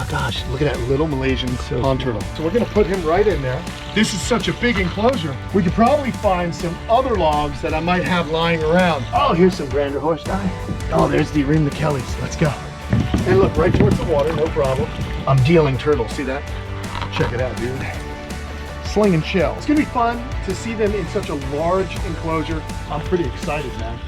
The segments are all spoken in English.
Oh gosh, look at that little Malaysian pond turtle. So we're gonna put him right in there. This is such a big enclosure. We could probably find some other logs that I might have lying around. Oh, here's some grander horse dye. Oh, there's the Reem the Kellys. Let's go. And look, right towards the water, no problem. I'm dealing turtles, see that? Check it out, dude. Sling and shell. It's gonna be fun to see them in such a large enclosure. I'm pretty excited, man.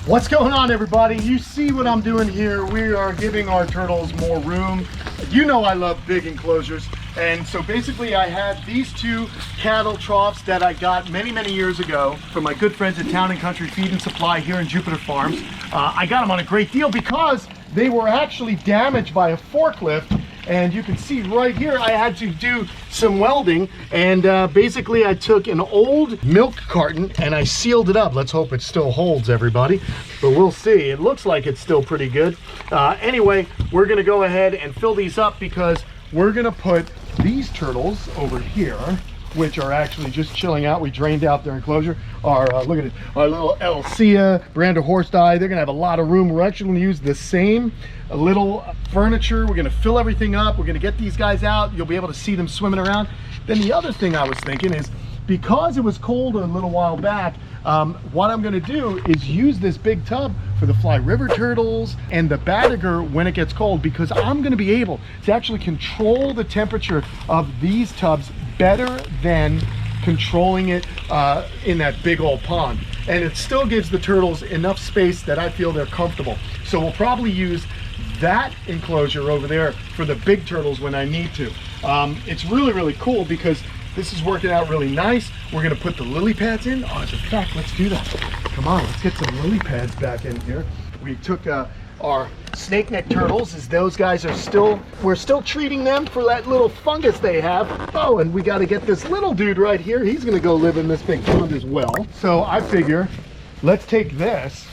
What's going on, everybody? You see what I'm doing here. We are giving our turtles more room. You know I love big enclosures, and so basically I had these two cattle troughs that I got many years ago from my good friends at Town & Country Feed and Supply here in Jupiter Farms. I got them on a great deal because they were actually damaged by a forklift. And you can see right here, I had to do some welding, and basically I took an old milk carton and I sealed it up. Let's hope it still holds, everybody, but we'll see. It looks like it's still pretty good. Anyway, we're gonna go ahead and fill these up because we're gonna put these turtles over here, which are actually just chilling out. We drained out their enclosure. Our, look at it, our little Alcia, brand of horse dye. They're gonna have a lot of room. We're actually gonna use the same little furniture. We're gonna fill everything up. We're gonna get these guys out. You'll be able to see them swimming around. Then the other thing I was thinking is, because it was cold a little while back, what I'm gonna do is use this big tub for the fly river turtles and the badager when it gets cold, because I'm gonna be able to actually control the temperature of these tubs better than controlling it in that big old pond. And it still gives the turtles enough space that I feel they're comfortable. So we'll probably use that enclosure over there for the big turtles when I need to. It's really cool because this is working out really nice. We're gonna put the lily pads in. Oh, as a fact, let's do that. Come on, let's get some lily pads back in here. We took our snake neck turtles, as those guys are we're still treating them for that little fungus they have. Oh, and we got to get this little dude right here. He's gonna go live in this big pond as well. So I figure, let's take this,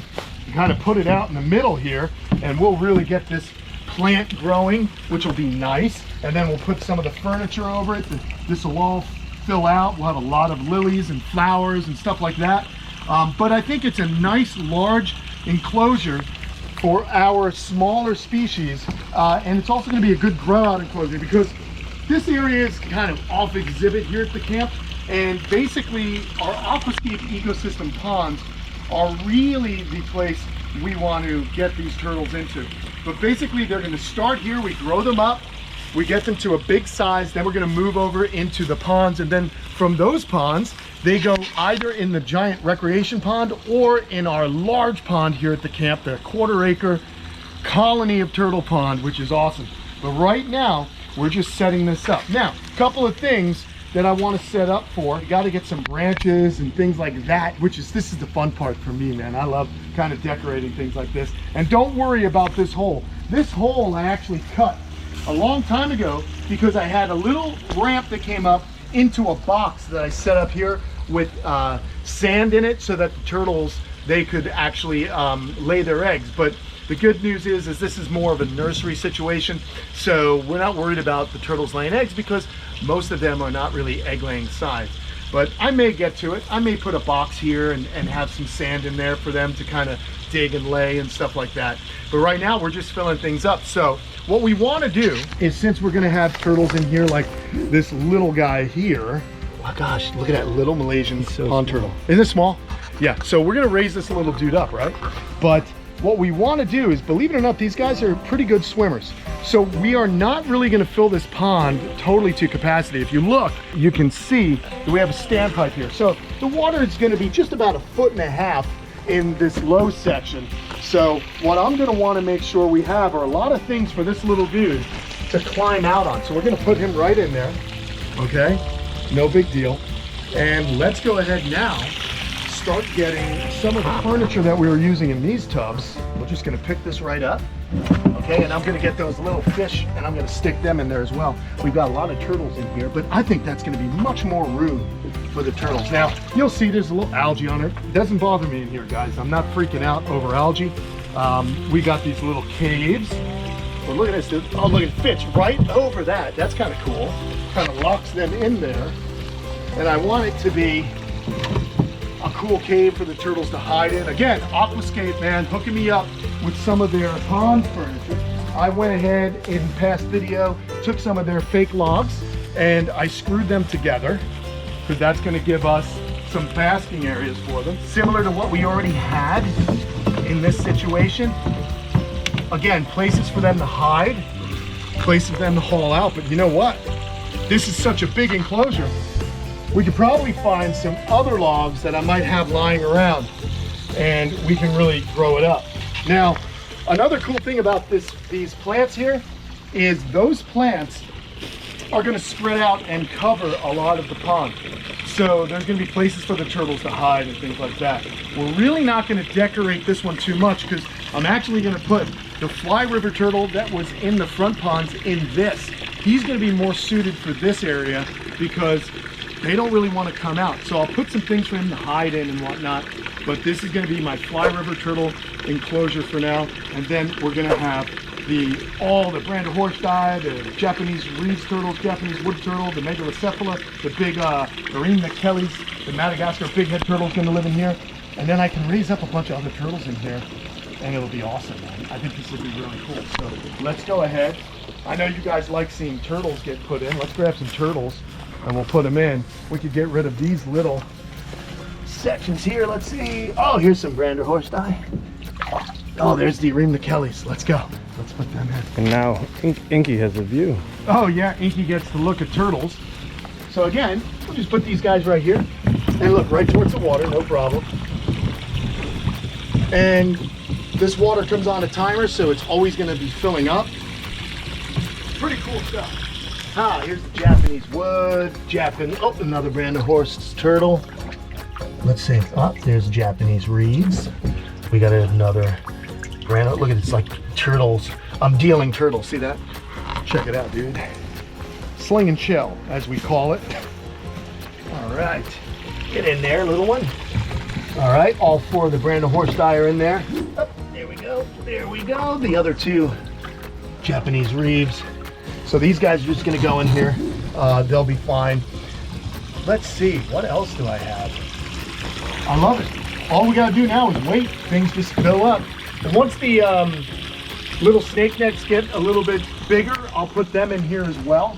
kind of put it out in the middle here, and we'll really get this plant growing, which will be nice. And then we'll put some of the furniture over it. This will all fill out. We'll have a lot of lilies and flowers and stuff like that. But I think it's a nice large enclosure for our smaller species, and it's also going to be a good grow out enclosure because this area is kind of off exhibit here at the camp, and basically our aquascape ecosystem ponds are really the place we want to get these turtles into. But basically they're going to start here, we grow them up, we get them to a big size, then we're going to move over into the ponds, and then from those ponds they go either in the giant recreation pond or in our large pond here at the camp, the 1/4 acre colony of turtle pond, which is awesome. But right now we're just setting this up. Now, a couple of things that I want to set up for. You got to get some branches and things like that, this is the fun part for me, man. I love kind of decorating things like this. And don't worry about this hole. This hole I actually cut a long time ago because I had a little ramp that came up into a box that I set up here with sand in it so that the turtles, they could actually lay their eggs. But the good news is this is more of a nursery situation, so we're not worried about the turtles laying eggs because most of them are not really egg laying size. But I may get to it. I may put a box here and have some sand in there for them to kind of dig and lay and stuff like that. But right now we're just filling things up. So what we want to do is, since we're going to have turtles in here like this little guy here, oh gosh, look at that little Malaysian pond turtle. Isn't it small? Yeah, so we're going to raise this little dude up, right? But what we want to do is, believe it or not, these guys are pretty good swimmers. So we are not really going to fill this pond totally to capacity. If you look, you can see that we have a standpipe here. So the water is going to be just about 1.5 feet in this low section. So what I'm going to want to make sure we have are a lot of things for this little dude to climb out on. So we're going to put him right in there. Okay, no big deal. And let's go ahead now, start getting some of the furniture that we were using in these tubs. We're just gonna pick this right up. Okay, and I'm gonna get those little fish and I'm gonna stick them in there as well. We've got a lot of turtles in here, but I think that's gonna be much more room for the turtles. Now, you'll see there's a little algae on it. It doesn't bother me in here, guys. I'm not freaking out over algae. We got these little caves. But look at this, dude. Oh, look, it fits right over that. That's kind of cool. Kind of locks them in there. And I want it to be a cool cave for the turtles to hide in. Again, Aquascape, man, hooking me up with some of their pond furniture. I went ahead in past video, took some of their fake logs, and I screwed them together, because that's going to give us some basking areas for them, similar to what we already had in this situation. Again, places for them to hide, places for them to haul out. But you know what? This is such a big enclosure. We could probably find some other logs that I might have lying around, and we can really grow it up. Now, another cool thing about these plants here is those plants are going to spread out and cover a lot of the pond. So there's going to be places for the turtles to hide and things like that. We're really not going to decorate this one too much, because I'm actually going to put the fly river turtle that was in the front ponds in this. He's going to be more suited for this area because they don't really want to come out. So I'll put some things for him to hide in and whatnot. But this is going to be my fly river turtle enclosure for now. And then we're going to have all the Branda Horstei, the Japanese Reed's turtles, Japanese wood turtle, the Megalocephala, the big marine McKellys, the Madagascar bighead turtle's going to live in here. And then I can raise up a bunch of other turtles in here, and it'll be awesome, man. I think this will be really cool. So let's go ahead. I know you guys like seeing turtles get put in. Let's grab some turtles and we'll put them in. We could get rid of these little sections here. Let's see. Oh, here's some Branda Horstei. Oh, there's the Reem McKellys. Let's go. Let's put them in. And now Inky has a view. Oh yeah, Inky gets to look at turtles. So again, we'll just put these guys right here and look right towards the water, no problem. And this water comes on a timer, so it's always going to be filling up. Pretty cool stuff. Ah, here's the Japanese wood, oh, another Branda Horst's turtle. Let's see. Oh, there's Japanese reeds. We got another Branda. Look at it, it's like turtles. I'm dealing turtles. See that? Check it out, dude. Sling and shell, as we call it. All right, get in there, little one. All right, all four of the Branda Horstei are in there. Oh, there we go. There we go. The other two Japanese reeves. So these guys are just going to go in here. They'll be fine. Let's see. What else do I have? I love it. All we got to do now is wait. Things just fill up. And once the little snake necks get a little bit bigger, I'll put them in here as well.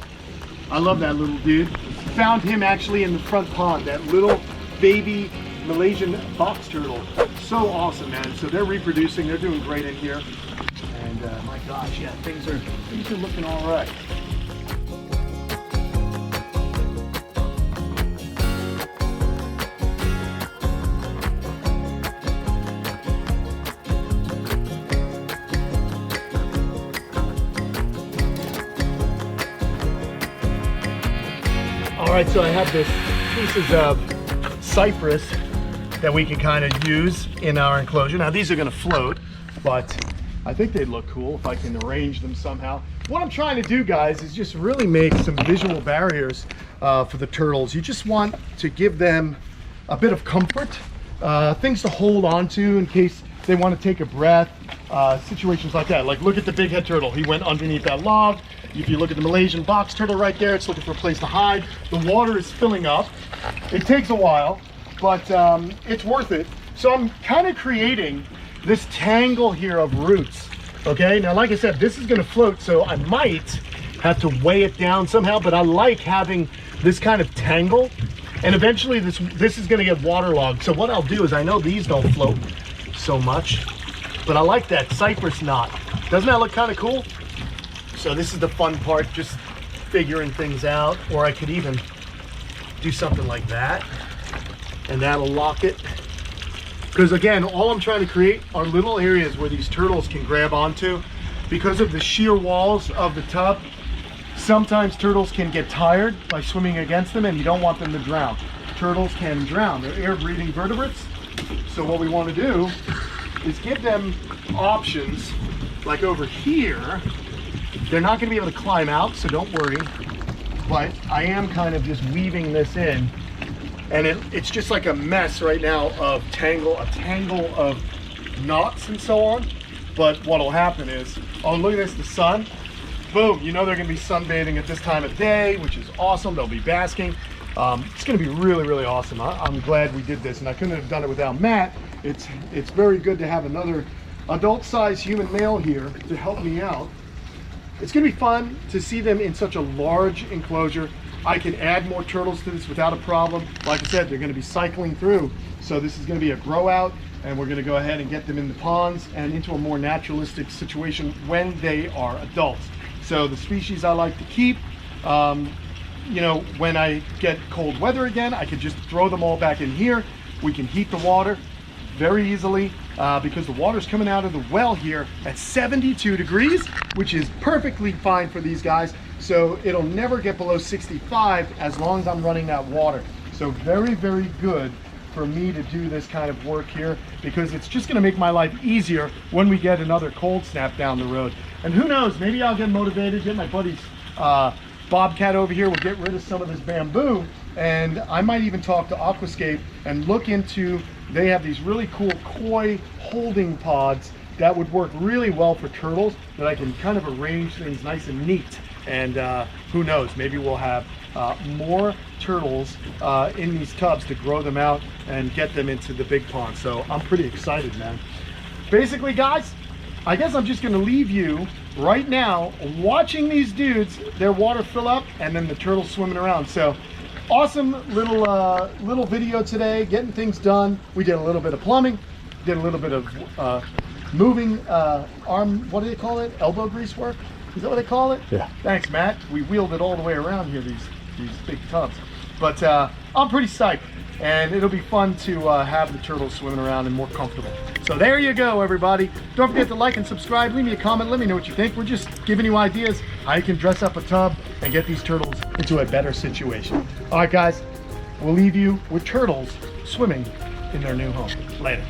I love that little dude. Found him actually in the front pond. That little baby Malaysian box turtle. So awesome, man. So they're reproducing. They're doing great in here. And my gosh, yeah, things are looking all right. All right, so I have this pieces of cypress that we can kind of use in our enclosure. Now these are going to float, but I think they'd look cool if I can arrange them somehow. What I'm trying to do, guys, is just really make some visual barriers for the turtles. You just want to give them a bit of comfort, things to hold on to in case they want to take a breath, situations like that. Like look at the big head turtle. He went underneath that log. If you look at the Malaysian box turtle right there, it's looking for a place to hide. The water is filling up. It takes a while, but it's worth it. So I'm kind of creating this tangle here of roots. Okay, now like I said, this is going to float, so I might have to weigh it down somehow, but I like having this kind of tangle, and eventually this is going to get waterlogged. So what I'll do is, I know these don't float so much, but I like that cypress knot. Doesn't that look kind of cool? So this is the fun part, just figuring things out. Or I could even do something like that, and that'll lock it. Because again, all I'm trying to create are little areas where these turtles can grab onto. Because of the sheer walls of the tub, sometimes turtles can get tired by swimming against them, and you don't want them to drown. turtles can drown. They're air-breathing vertebrates. So what we want to do is give them options. Like over here, they're not going to be able to climb out, so don't worry. But I am kind of just weaving this in, and it's just like a mess right now of a tangle of knots and so on. But what'll happen is, oh, look at this, the sun. Boom, you know they're gonna be sunbathing at this time of day, which is awesome. They'll be basking. It's gonna be really, really awesome. I'm glad we did this, and I couldn't have done it without Matt. It's very good to have another adult-sized human male here to help me out. It's gonna be fun to see them in such a large enclosure. I can add more turtles to this without a problem. Like I said, they're gonna be cycling through. So this is gonna be a grow out, and we're gonna go ahead and get them in the ponds and into a more naturalistic situation when they are adults. So the species I like to keep, you know, when I get cold weather again, I could just throw them all back in here. We can heat the water very easily because the water's coming out of the well here at 72 degrees, which is perfectly fine for these guys. So it'll never get below 65 as long as I'm running that water. So very, very good for me to do this kind of work here, because it's just going to make my life easier when we get another cold snap down the road. And who knows, maybe I'll get motivated, get my buddy's Bobcat over here, we'll get rid of some of this bamboo, and I might even talk to Aquascape and look into, they have these really cool koi holding pods that would work really well for turtles, that I can kind of arrange things nice and neat. And who knows, maybe we'll have more turtles in these tubs to grow them out and get them into the big pond. So I'm pretty excited, man. Basically, guys, I guess I'm just gonna leave you right now watching these dudes, their water fill up, and then the turtles swimming around. So awesome little video today, getting things done. We did a little bit of plumbing, did a little bit of moving arm, what do they call it? Elbow grease work? Is that what they call it? Yeah. Thanks, Matt. We wheeled it all the way around here, these big tubs. But I'm pretty psyched, and it'll be fun to have the turtles swimming around and more comfortable. So there you go, everybody. Don't forget to like and subscribe. Leave me a comment. Let me know what you think. We're just giving you ideas how you can dress up a tub and get these turtles into a better situation. All right, guys. We'll leave you with turtles swimming in their new home. Later.